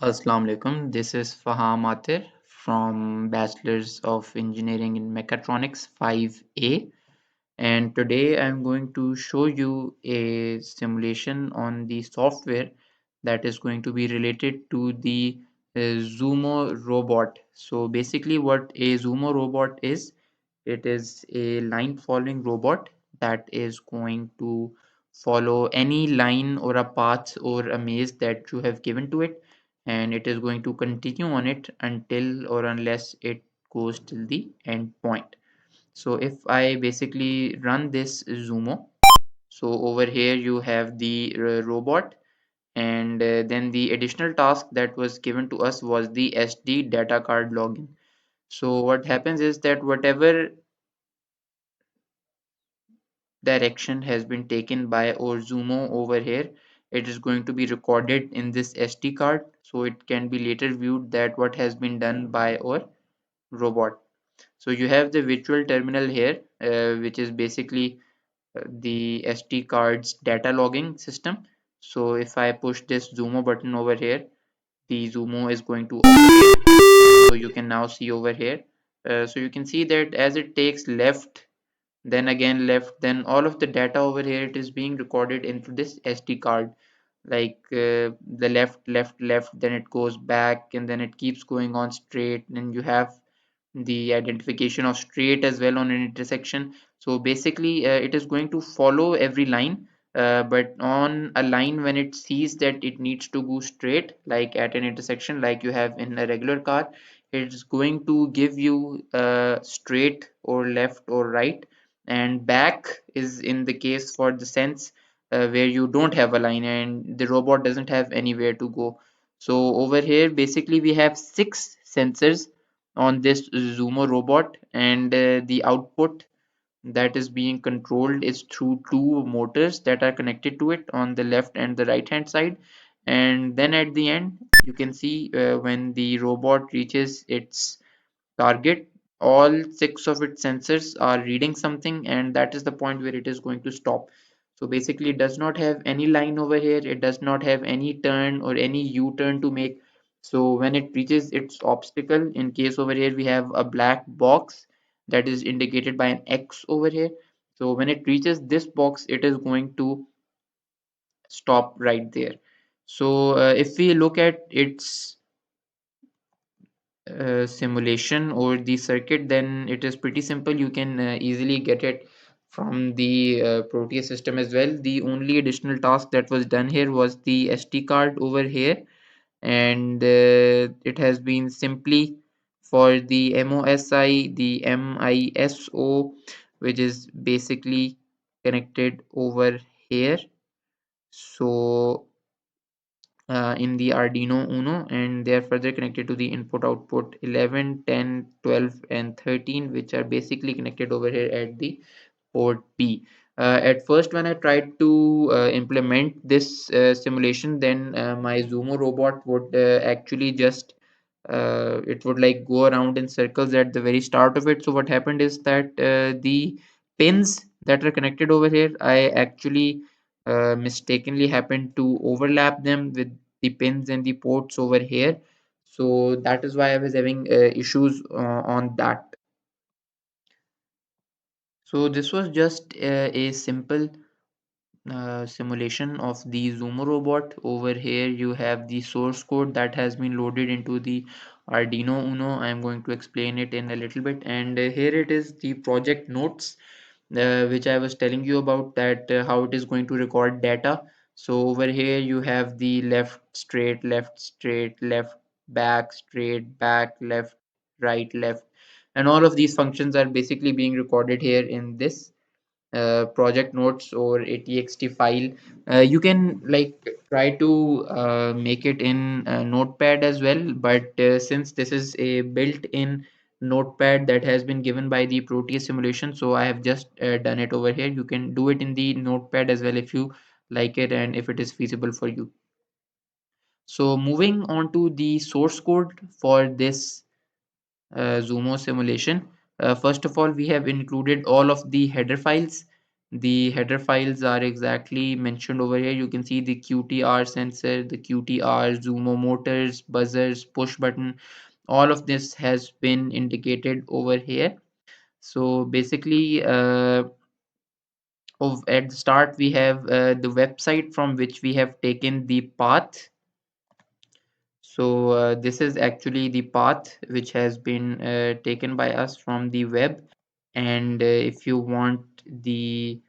Assalamu alaikum. This is Faham Atir from Bachelor's of Engineering in Mechatronics 5A, and today I'm going to show you a simulation on the software that is going to be related to the Zumo robot. So basically what a Zumo robot is, it is a line following robot that is going to follow any line or a path or a maze that you have given to it, and it is going to continue on it until or unless it goes till the end point. So if I basically run this Zumo, so over here you have the robot, and then the additional task that was given to us was the SD data card login. So what happens is that whatever direction has been taken by our Zumo over here, it is going to be recorded in this SD card, so it can be later viewed that what has been done by our robot. So you have the virtual terminal here, which is basically the SD card's data logging system. So if I push this Zumo button over here, the Zumo is going to operate. So you can now see over here. So you can see that as it takes left, then again left, then all of the data over here, it is being recorded into this SD card, like the left, then it goes back, and then it keeps going on straight, and you have the identification of straight as well on an intersection. So basically it is going to follow every line, but on a line when it sees that it needs to go straight, like at an intersection like you have in a regular car, it is going to give you straight or left or right, and back is in the case for the sense where you don't have a line and the robot doesn't have anywhere to go. So over here basically we have six sensors on this Zumo robot, and the output that is being controlled is through two motors that are connected to it on the left and the right hand side. And then at the end you can see when the robot reaches its target, all six of its sensors are reading something, and that is the point where it is going to stop. So basically it does not have any line over here, it does not have any turn or any u-turn to make. So when it reaches its obstacle, in case over here we have a black box that is indicated by an X over here, so when it reaches this box it is going to stop right there. So if we look at its simulation or the circuit, then it is pretty simple. You can easily get it from the Proteus system as well. The only additional task that was done here was the SD card over here, and it has been simply for the MOSI, the MISO, which is basically connected over here. So in the Arduino Uno, and they are further connected to the input output 11, 10, 12, and 13, which are basically connected over here at the port B. At first, when I tried to implement this simulation, then my Zumo robot would actually just it would like go around in circles at the very start of it. So what happened is that the pins that are connected over here, I actually mistakenly happened to overlap them with the pins and the ports over here. So that is why I was having issues on that. So this was just a simple simulation of the Zumo robot. Over here you have the source code that has been loaded into the Arduino Uno. I'm going to explain it in a little bit, and here it is the project notes, which I was telling you about, that how it is going to record data. So over here you have the left straight, left back straight, back left, right left, and all of these functions are basically being recorded here in this project notes or a txt file. You can like try to make it in notepad as well, but since this is a built-in notepad that has been given by the Proteus simulation, so I have just done it over here. You can do it in the notepad as well if you like it and if it is feasible for you. So moving on to the source code for this Zumo simulation. First of all, we have included all of the header files The header files are exactly mentioned over here. You can see the QTR sensor, the QTR, Zumo motors, buzzers, push button. All of this has been indicated over here. So basically, at the start, we have the website from which we have taken the path. So this is actually the path which has been taken by us from the web. And if you want the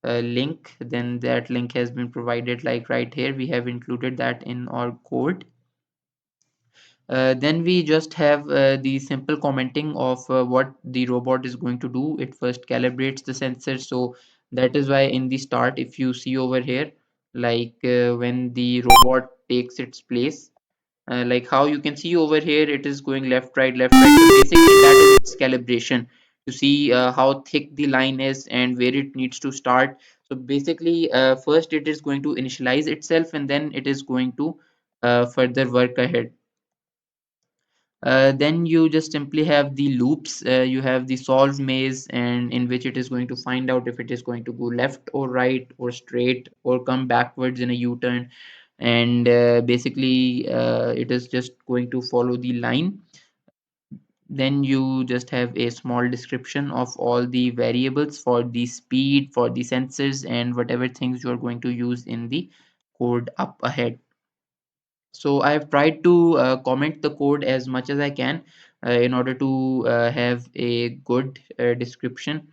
link, then that link has been provided like right here. We have included that in our code. Then we just have the simple commenting of what the robot is going to do. It first calibrates the sensor. So that is why in the start, if you see over here, like when the robot takes its place, like how you can see over here, it is going left, right, left, right. So basically that is its calibration to see how thick the line is and where it needs to start. So basically first it is going to initialize itself, and then it is going to further work ahead. Then you just simply have the loops. You have the solve maze, and in which it is going to find out if it is going to go left or right or straight or come backwards in a U-turn. And basically, it is just going to follow the line. Then you just have a small description of all the variables for the speed, for the sensors, and whatever things you are going to use in the code up ahead. So I have tried to comment the code as much as I can in order to have a good description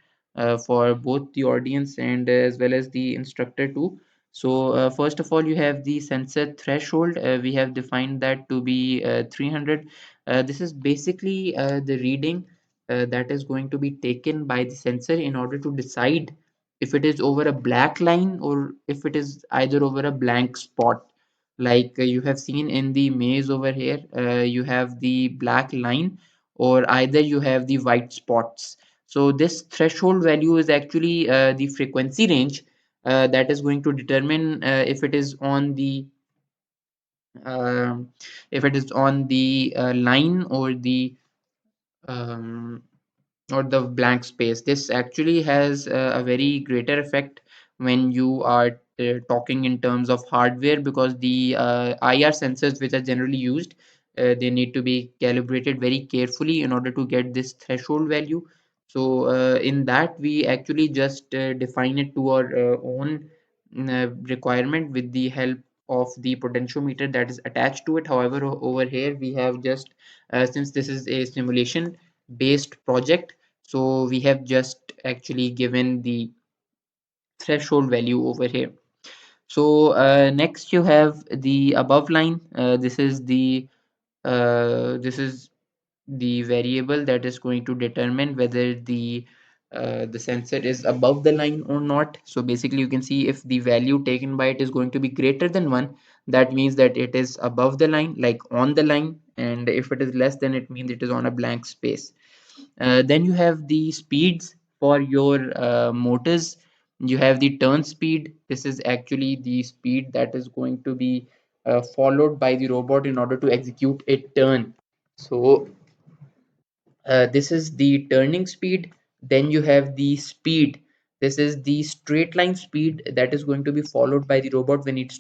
for both the audience and as well as the instructor too. So first of all, you have the sensor threshold. We have defined that to be 300. This is basically the reading that is going to be taken by the sensor in order to decide if it is over a black line or if it is either over a blank spot. Like you have seen in the maze over here, you have the black line or either you have the white spots. So this threshold value is actually the frequency range that is going to determine um, if it is on the line um, or the blank space. This actually has a very greater effect when you are talking in terms of hardware, because the IR sensors which are generally used, they need to be calibrated very carefully in order to get this threshold value. So in that we actually just define it to our own requirement with the help of the potentiometer that is attached to it. However, over here we have just since this is a simulation based project, so we have just actually given the threshold value over here. So next you have the above line. This is the variable that is going to determine whether the sensor is above the line or not. So basically you can see if the value taken by it is going to be greater than 1, that means that it is above the line, like on the line, and if it is less, then it means it is on a blank space. Then you have the speeds for your motors. You have the turn speed. This is actually the speed that is going to be followed by the robot in order to execute a turn. So this is the turning speed. Then you have the speed. This is the straight line speed that is going to be followed by the robot when it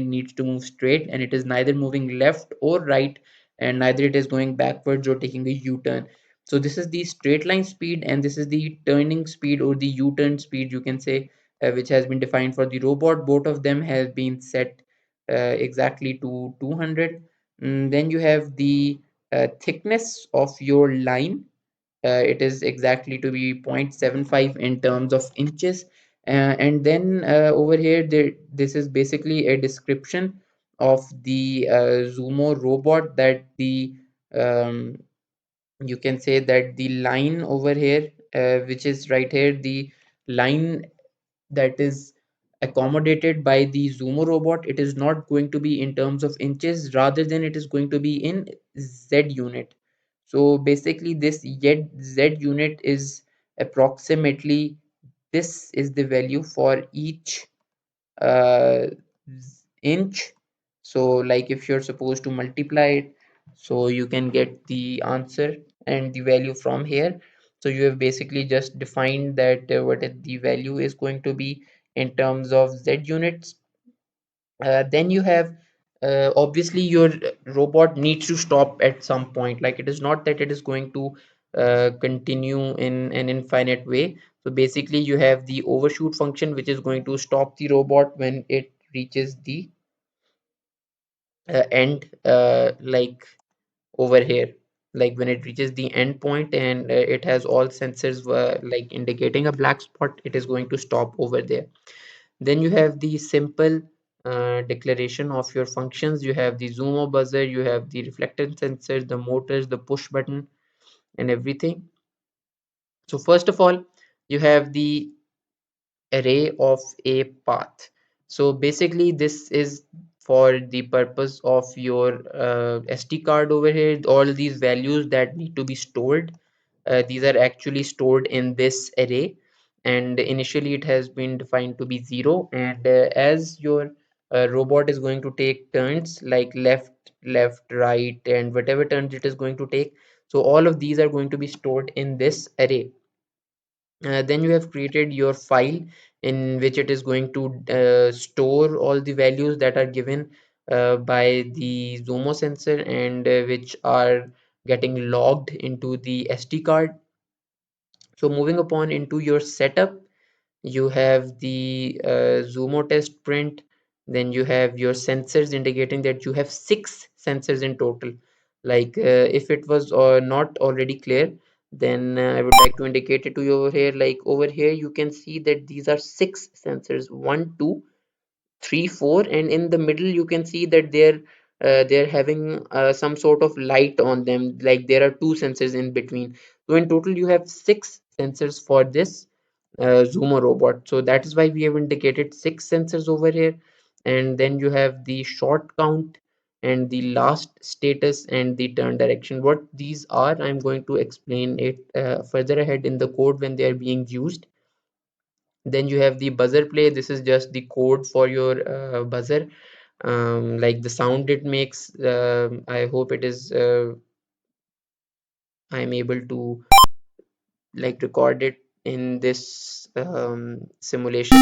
needs to move straight, and it is neither moving left or right, and neither it is going backwards or taking a U-turn. So this is the straight line speed, and this is the turning speed or the U-turn speed, you can say, which has been defined for the robot. Both of them have been set exactly to 200. Then you have the thickness of your line. It is exactly to be 0.75 in terms of inches. And then over here, this is basically a description of the Zumo robot, that the um, you can say that the line over here, which is right here, the line that is accommodated by the Zumo robot, it is not going to be in terms of inches, rather than it is going to be in Z unit. So basically this Z unit is approximately, this is the value for each uh, inch. So like if you're supposed to multiply it, so you can get the answer and the value from here. So you have basically just defined that the value is going to be in terms of Z units. Then you have obviously your robot needs to stop at some point. Like it is not that it is going to continue in an infinite way. So basically you have the overshoot function which is going to stop the robot when it reaches the end, like over here. Like when it reaches the end point and it has all sensors like indicating a black spot, it is going to stop over there. Then you have the simple declaration of your functions. You have the Zumo buzzer, you have the reflectance sensors, the motors, the push button, and everything. So first of all, you have the array of a path. So basically this is for the purpose of your SD card over here. All these values that need to be stored, these are actually stored in this array, and initially it has been defined to be 0. And as your robot is going to take turns like left, right, and whatever turns it is going to take, so all of these are going to be stored in this array. Then you have created your file in which it is going to store all the values that are given by the Zomo sensor, and which are getting logged into the SD card. So moving upon into your setup, you have the Zumo test print. Then you have your sensors indicating that you have 6 sensors in total. Like if it was not already clear, then I would like to indicate it to you over here. Like over here you can see that these are 6 sensors: 1, 2, 3, 4, and in the middle you can see that they're having some sort of light on them, like there are 2 sensors in between. So in total you have 6 sensors for this Zumo robot. So that is why we have indicated 6 sensors over here. And then you have the short count and the last status and the turn direction. What these are, I'm going to explain it further ahead in the code when they are being used. Then you have the buzzer play. This is just the code for your buzzer, like the sound it makes. I hope it is I'm able to like record it in this simulation.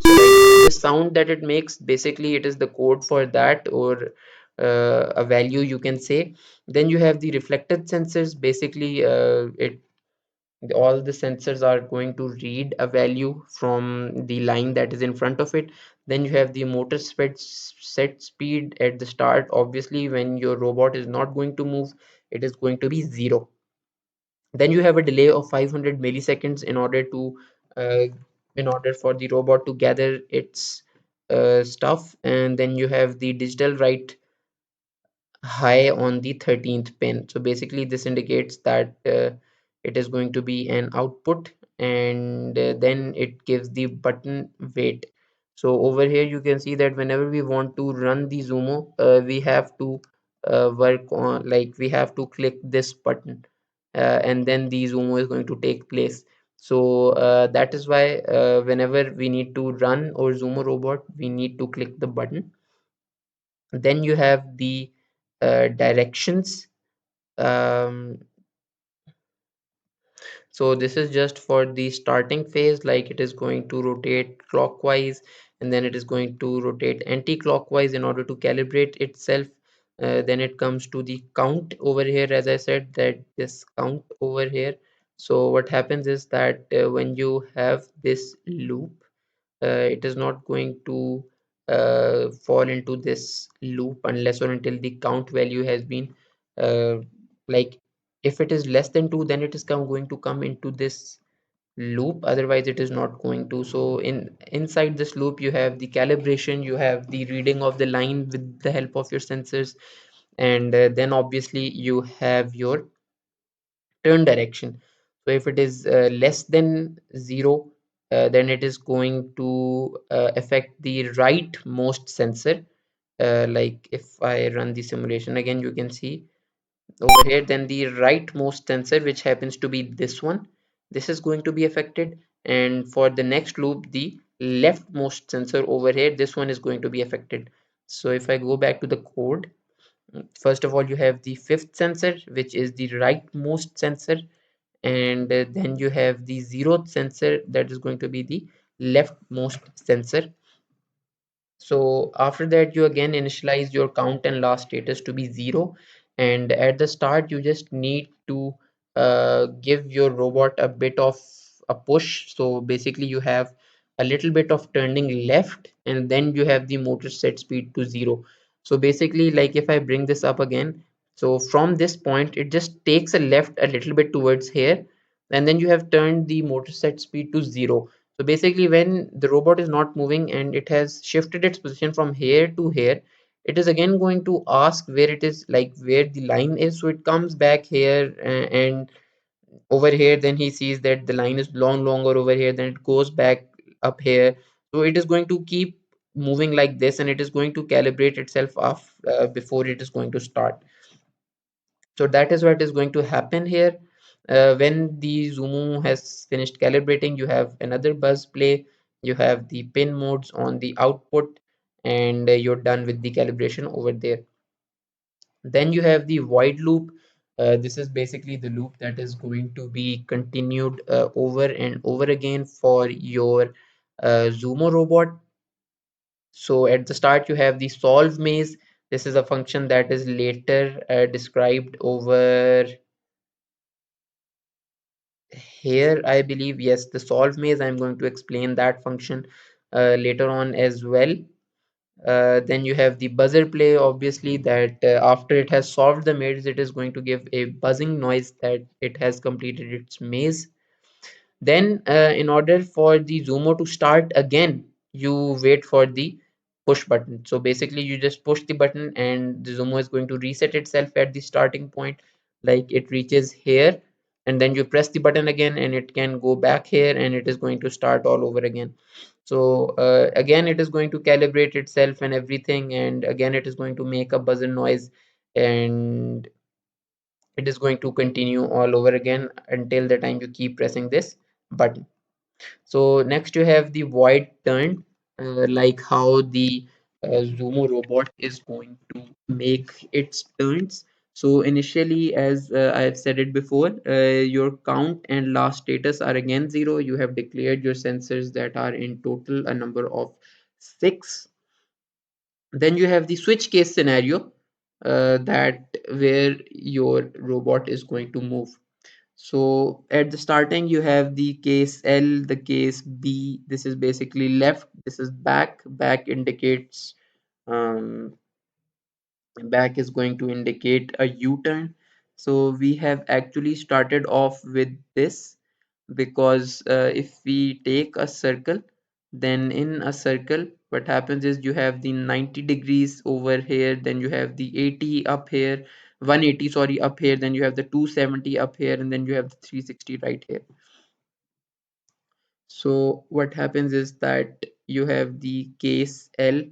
So like the sound that it makes, basically it is the code for that, or a value you can say. Then you have the reflected sensors. Basically it all the sensors are going to read a value from the line that is in front of it. Then you have the motor set speed at the start. Obviously when your robot is not going to move, it is going to be 0. Then you have a delay of 500 milliseconds uh, in order for the robot to gather its stuff. And then you have the digital write high on the 13th pin. So basically this indicates that it is going to be an output, and then it gives the button weight. So over here you can see that whenever we want to run the Zumo, we have to work on, like we have to click this button, and then the Zumo is going to take place. So that is why whenever we need to run our Zumo robot, we need to click the button. Then you have the directions. um, so this is just for the starting phase, like it is going to rotate clockwise, and then it is going to rotate anti-clockwise in order to calibrate itself. Then it comes to the count over here, as I said, that this count over here. So what happens is that when you have this loop, it is not going to fall into this loop unless or until the count value has been uh, like if it is less than 2, then it is going to come into this loop. Otherwise it is not going to. So inside this loop you have the calibration, you have the reading of the line with the help of your sensors, and then obviously you have your turn direction. So if it is less than 0, then it is going to affect the rightmost sensor. Like if I run the simulation again, you can see over here, then the rightmost sensor, which happens to be this one, this is going to be affected. And for the next loop, the leftmost sensor over here, this one is going to be affected. So if I go back to the code, first of all you have the fifth sensor, which is the rightmost sensor, and then you have the zeroth sensor, that is going to be the leftmost sensor. So after that, you again initialize your count and last status to be 0. And at the start, you just need to give your robot a bit of a push. So basically, you have a little bit of turning left, and then you have the motor set speed to 0. So basically, like if I bring this up again, so from this point, it just takes a left a little bit towards here, and then you have turned the motor set speed to 0. So basically, when the robot is not moving and it has shifted its position from here to here, it is again going to ask where it is, like where the line is. So it comes back here and over here, then he sees that the line is longer over here, then it goes back up here. So it is going to keep moving like this, and it is going to calibrate itself off before it is going to start. So that is what is going to happen here. When the Zumo has finished calibrating, you have another buzz play, you have the pin modes on the output, and you're done with the calibration over there. Then you have the void loop. This is basically the loop that is going to be continued over and over again for your Zumo robot. So at the start, you have the solve maze. This is a function that is later described over here, I believe. Yes, the solve maze, I'm going to explain that function later on as well. Then you have the buzzer play, obviously, that after it has solved the maze, it is going to give a buzzing noise that it has completed its maze. Then, in order for the Zumo to start again, you wait for the push button. So basically, you just push the button, and the Zumo is going to reset itself at the starting point, like it reaches here, and then you press the button again, and it can go back here, and it is going to start all over again. So again, it is going to calibrate itself and everything, and again, it is going to make a buzzer noise, and it is going to continue all over again until the time you keep pressing this button. So next you have the void turn, like how the Zumo robot is going to make its turns. So initially, as I have said it before, your count and last status are again 0. You have declared your sensors that are in total a number of 6. Then you have the switch case scenario, that where your robot is going to move. So at the starting, you have the case L, the case B. This is basically left. This is back. Um, Back is going to indicate a U-turn. So we have actually started off with this because if we take a circle, then in a circle, what happens is you have the 90 degrees over here, then you have the 80 up here, 180, sorry, up here, then you have the 270 up here, and then you have the 360 right here. So what happens is that you have the case L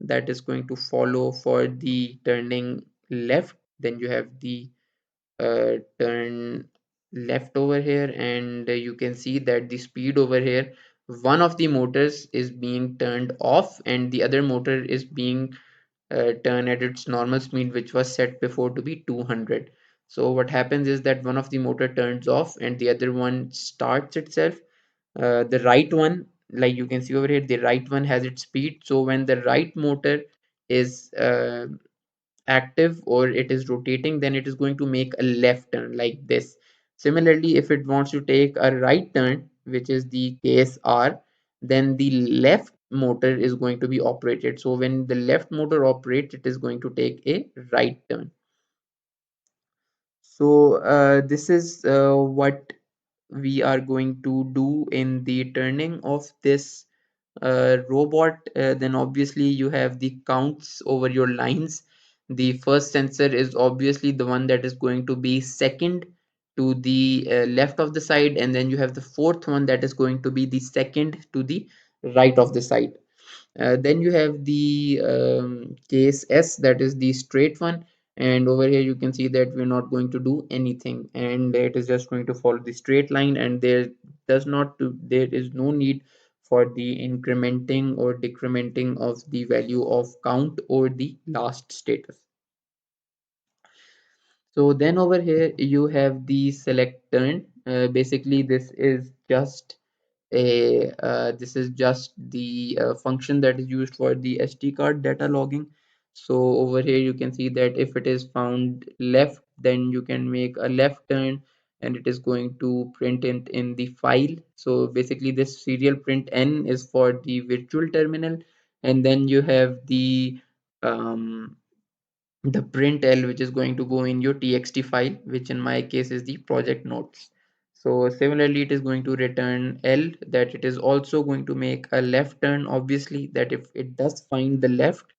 that is going to follow for the turning left. Then you have the turn left over here, and you can see that the speed over here, one of the motors is being turned off and the other motor is being turned at its normal speed, which was set before to be 200. So what happens is that one of the motor turns off and the other one starts itself. The right one, like you can see over here, the right one has its speed. So when the right motor is active or it is rotating, then it is going to make a left turn like this. Similarly, if it wants to take a right turn, which is the case R, then the left motor is going to be operated. So when the left motor operates, it is going to take a right turn. So this is what we are going to do in the turning of this robot. Then obviously you have the counts over your lines. The first sensor is obviously the one that is going to be second to the left of the side, and then you have the fourth one that is going to be the second to the right of the side. Then you have the case S, that is the straight one, and over here you can see that we're not going to do anything, and it is just going to follow the straight line, and there is no need for the incrementing or decrementing of the value of count or the last status. So then over here you have the select turn. Basically this is just the function that is used for the SD card data logging. So over here you can see that if it is found left, then you can make a left turn and it is going to print it in the file. So basically this serial print n is for the virtual terminal, and then you have um, the print L, which is going to go in your txt file, which in my case is the project notes. So similarly it is going to return L, that it is also going to make a left turn, obviously, that if it does find the left,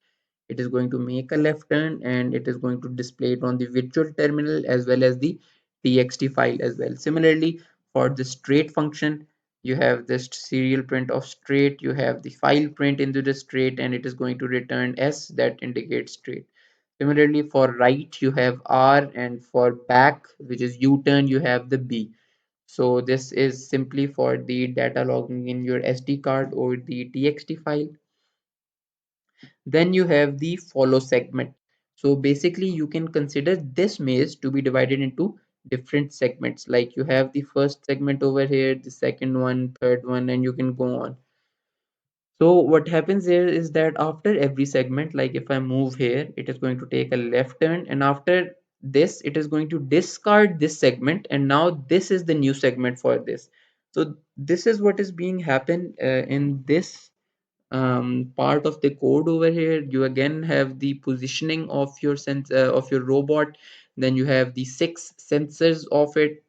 it is going to make a left turn and it is going to display it on the virtual terminal as well as the txt file as well. Similarly, for the straight function, you have this serial print of straight, you have the file print into the straight, and it is going to return S, that indicates straight. Similarly, for right, you have R, and for back, which is U-turn, you have the B. So this is simply for the data logging in your SD card or the TXT file. Then you have the follow segment. So basically, you can consider this maze to be divided into different segments. Like you have the first segment over here, the second one, third one, and you can go on. So what happens here is that after every segment, like if I move here, it is going to take a left turn, and after this, it is going to discard this segment, and now this is the new segment for this. So this is what is being happen in this part of the code over here. You again have the positioning of your sense of your robot, then you have the six sensors of it,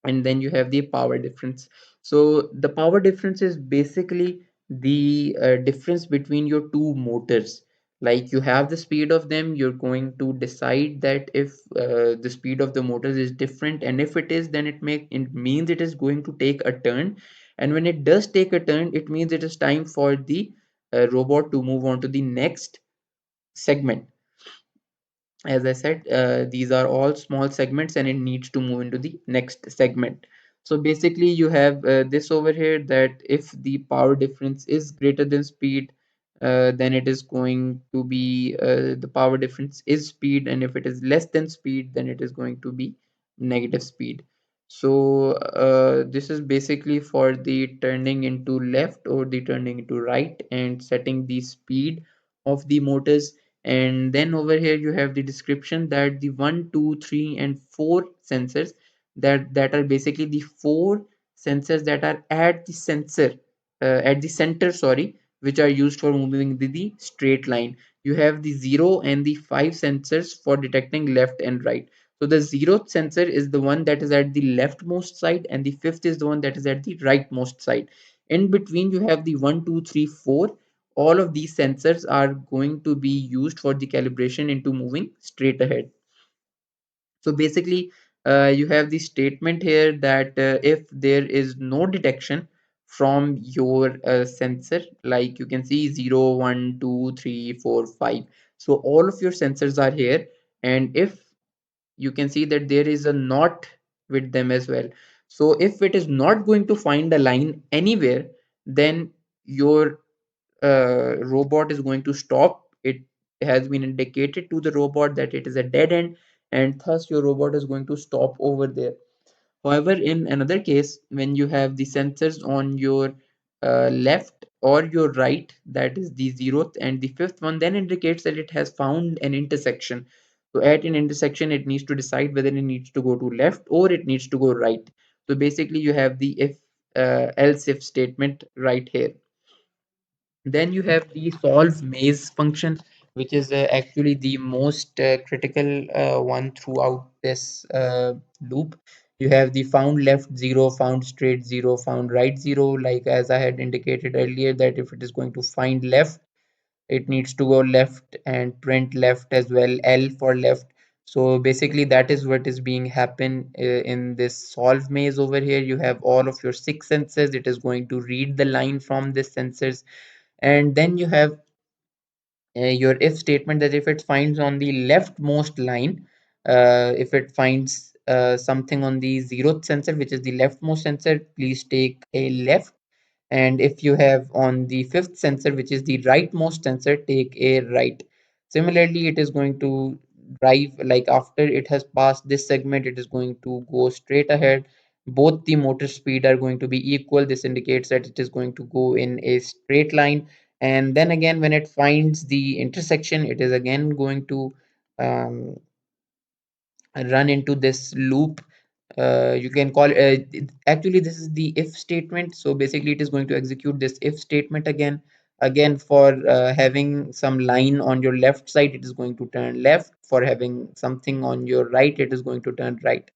and then you have the power difference. So the power difference is basically the difference between your two motors. Like you have the speed of them, you're going to decide that if the speed of the motors is different, and if it is, then it means it is going to take a turn, and when it does take a turn, it means it is time for the robot to move on to the next segment. As I said, these are all small segments and it needs to move into the next segment. So basically you have this over here, that if the power difference is greater than speed, then it is going to be the power difference is speed, and if it is less than speed, then it is going to be negative speed. So this is basically for the turning into left or the turning into right and setting the speed of the motors. And then over here you have the description that the 1, 2, 3, and 4 sensors, that are basically the four sensors that are at the at the center, sorry, which are used for moving the straight line. You have the 0 and the 5 sensors for detecting left and right. So the 0th sensor is the one that is at the leftmost side, and the 5th is the one that is at the rightmost side. In between you have the 1, 2, 3, 4. All of these sensors are going to be used for the calibration into moving straight ahead. So basically, you have the statement here that if there is no detection from your sensor, like you can see 0, 1, 2, 3, 4, 5. So all of your sensors are here, and if you can see that there is a knot with them as well. So if it is not going to find a line anywhere, then your robot is going to stop. It has been indicated to the robot that it is a dead end, and thus your robot is going to stop over there. However, in another case, when you have the sensors on your left or your right, that is the 0th and the 5th one, then indicates that it has found an intersection. So at an intersection, it needs to decide whether it needs to go to left or it needs to go right. So basically, you have the if else if statement right here. Then you have the solve maze function, which is actually the most critical one throughout this loop. You have the found left 0, found straight 0, found right 0. Like as I had indicated earlier, that if it is going to find left, it needs to go left and print left as well, L for left. So basically that is what is being happen in this solve maze over here. You have all of your six sensors. It is going to read the line from this sensors, and then you have your if statement, that if it finds on the leftmost line, if it finds something on the 0th sensor, which is the leftmost sensor, please take a left, and if you have on the 5th sensor, which is the rightmost sensor, take a right. Similarly, it is going to drive, like after it has passed this segment, it is going to go straight ahead, both the motor speed are going to be equal. This indicates that it is going to go in a straight line. And then again, when it finds the intersection, it is again going to um, run into this loop. You can call actually this is the if statement. So basically it is going to execute this if statement again for having some line on your left side, it is going to turn left. For having something on your right, it is going to turn right.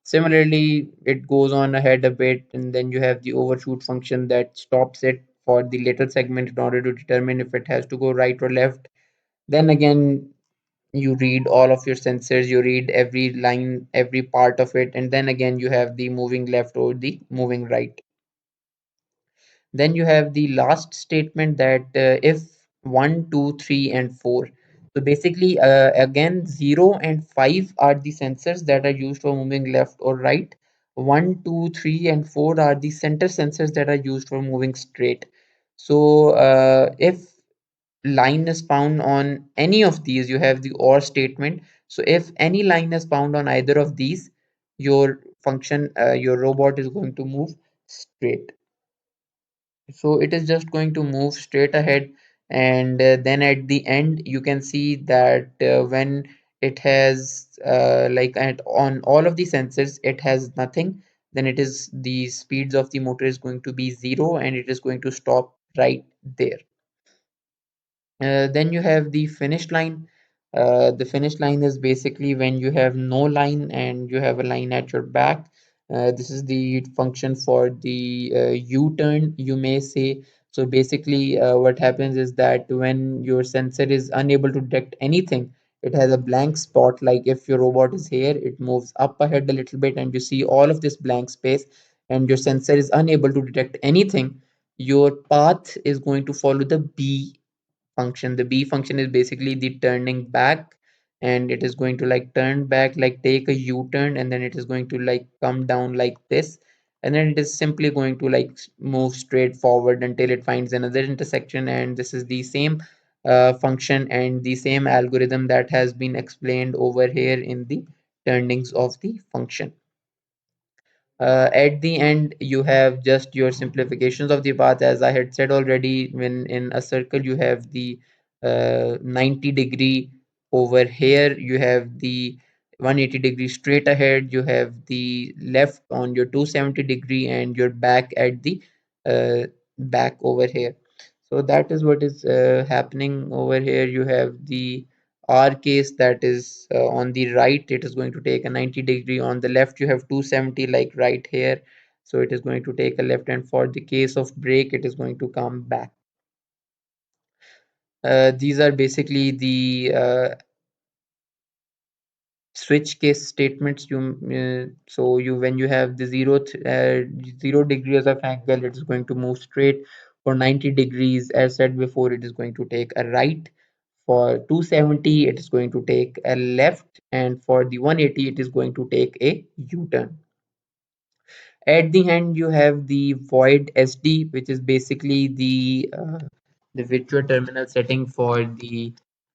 Similarly, it goes on ahead a bit, and then you have the overshoot function that stops it for the later segment in order to determine if it has to go right or left. Then again, you read all of your sensors, you read every line, every part of it, and then again you have the moving left or the moving right. Then you have the last statement that if 1, 2, 3, and 4. So basically, again, 0 and 5 are the sensors that are used for moving left or right. 1, 2, 3, and 4 are the center sensors that are used for moving straight. So if line is found on any of these, you have the or statement. So if any line is found on either of these, your function, your robot is going to move straight. So it is just going to move straight ahead, and then at the end you can see that when it has like at on all of the sensors it has nothing, then it is the speeds of the motor is going to be 0 and it is going to stop right there. Then you have the finish line. The finish line is basically when you have no line and you have a line at your back. This is the function for the U-turn, you may say. So basically, what happens is that when your sensor is unable to detect anything, it has a blank spot. Like if your robot is here, it moves up ahead a little bit, and you see all of this blank space, and your sensor is unable to detect anything. Your path is going to follow the B function. The B function is basically the turning back, and it is going to like turn back, like take a U-turn, and then it is going to like come down like this, and then it is simply going to like move straight forward until it finds another intersection. And this is the same function and the same algorithm that has been explained over here in the turnings of the function. At the end, you have just your simplifications of the path. As I had said already, when in a circle, you have the 90-degree. Over here, you have the 180-degree straight ahead. You have the left on your 270-degree and your back at the uh, back over here. So that is what is happening over here. You have the R case that is on the right, it is going to take a 90-degree. On the left, you have 270 like right here. So it is going to take a left, and for the case of brake, it is going to come back. These are basically the switch case statements. So you when you have the 0 degrees of angle, it is going to move straight. For 90 degrees, as said before, it is going to take a right. For 270, it is going to take a left, and for the 180, it is going to take a U-turn. At the end, you have the void SD, which is basically the virtual terminal setting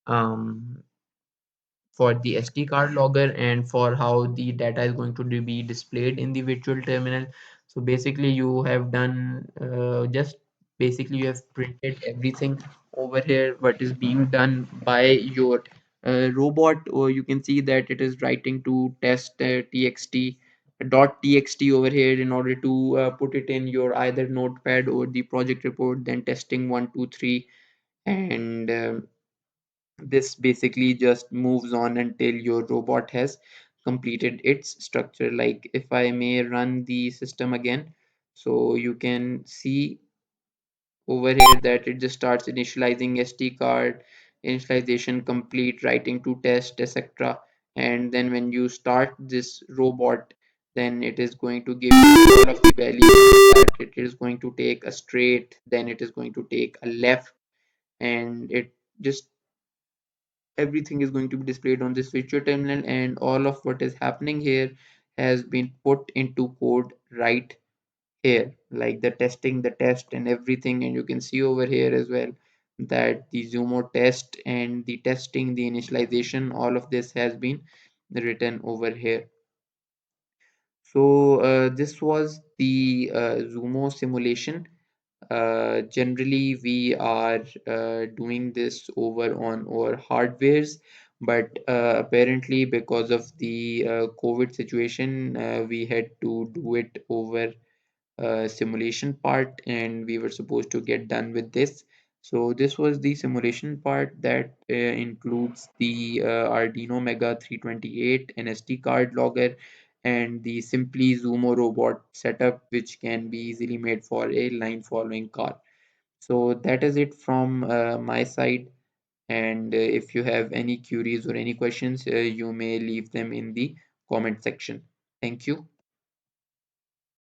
um, for the SD card logger and for how the data is going to be displayed in the virtual terminal. So basically you have done just basically you have printed everything over here what is being done by your robot, or you can see that it is writing to test txt dot txt over here in order to put it in your either notepad or the project report, then testing 1 2 3, and this basically just moves on until your robot has completed its structure. Like if I may run the system again, so you can see over here that it just starts initializing SD card, initialization complete, writing to test, etc. And then when you start this robot, then it is going to give you all of the values that it is going to take a straight, then it is going to take a left, and it just everything is going to be displayed on this virtual terminal, and all of what is happening here has been put into code right here, like the testing, the test, and everything. And you can see over here as well that the Zumo test and the testing, the initialization, all of this has been written over here. So this was the Zumo simulation. Generally, we are doing this over on our hardwares, but apparently because of the COVID situation, we had to do it over simulation part, and we were supposed to get done with this. So this was the simulation part that includes the Arduino Mega 328, an SD card logger, and the Simply Zumo Robot setup, which can be easily made for a line following car. So that is it from my side. And if you have any queries or any questions, you may leave them in the comment section. Thank you.